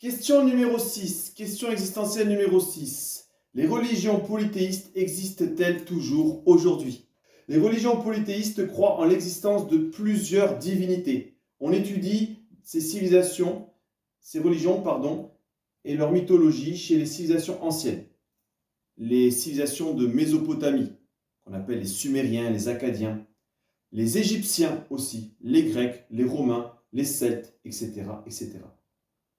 Question numéro 6, question existentielle numéro 6. Les religions polythéistes existent-elles toujours aujourd'hui? Les religions polythéistes croient en l'existence de plusieurs divinités. On étudie ces civilisations, ces religions, et leur mythologie chez les civilisations anciennes. Les civilisations de Mésopotamie, qu'on appelle les Sumériens, les Akkadiens, les Égyptiens aussi, les Grecs, les Romains, les Celtes, etc., etc.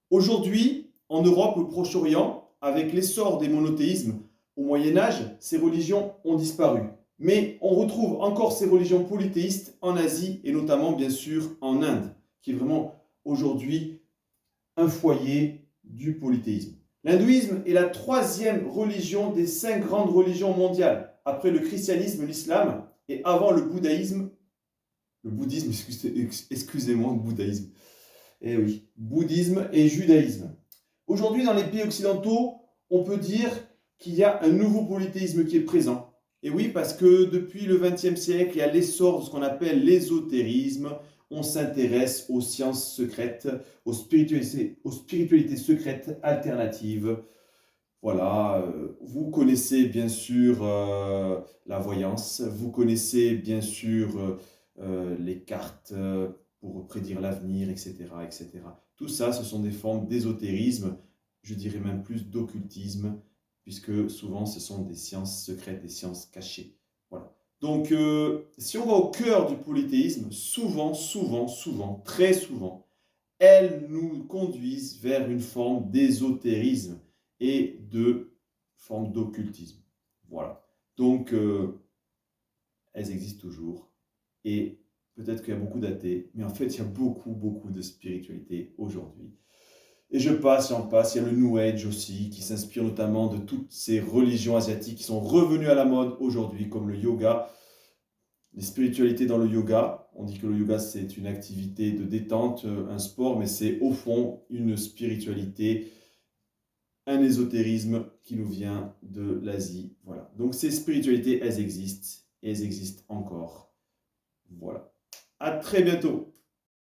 Aujourd'hui, en Europe, au Proche-Orient, avec l'essor des monothéismes au Moyen-Âge, ces religions ont disparu. Mais on retrouve encore ces religions polythéistes en Asie et notamment, bien sûr, en Inde, qui est vraiment aujourd'hui un foyer du polythéisme. L'hindouisme est la troisième religion des 5 grandes religions mondiales, après le christianisme, l'islam et avant le bouddhisme. Excusez-moi, bouddhisme. Eh oui, bouddhisme et judaïsme. Aujourd'hui, dans les pays occidentaux, on peut dire qu'il y a un nouveau polythéisme qui est présent. Et oui, parce que depuis le XXe siècle, il y a l'essor de ce qu'on appelle l'ésotérisme. On s'intéresse aux sciences secrètes, aux spiritualités secrètes alternatives. Voilà, vous connaissez bien sûr la voyance, vous connaissez bien sûr les cartes pour prédire l'avenir, etc., etc. Tout ça, ce sont des formes d'ésotérisme, je dirais même plus d'occultisme, puisque souvent ce sont des sciences secrètes, des sciences cachées. Voilà. Donc, si on va au cœur du polythéisme, souvent, très souvent, elles nous conduisent vers une forme d'ésotérisme et de forme d'occultisme. Voilà. Donc, elles existent toujours. Et peut-être qu'il y a beaucoup d'athées, mais en fait, il y a beaucoup de spiritualité aujourd'hui. Et je passe, j'en passe. Il y a le New Age aussi, qui s'inspire notamment de toutes ces religions asiatiques qui sont revenues à la mode aujourd'hui, comme le yoga. Les spiritualités dans le yoga, on dit que le yoga c'est une activité de détente, un sport, mais c'est au fond une spiritualité, un ésotérisme qui nous vient de l'Asie. Voilà. Donc ces spiritualités, elles existent et elles existent encore. Voilà. À très bientôt.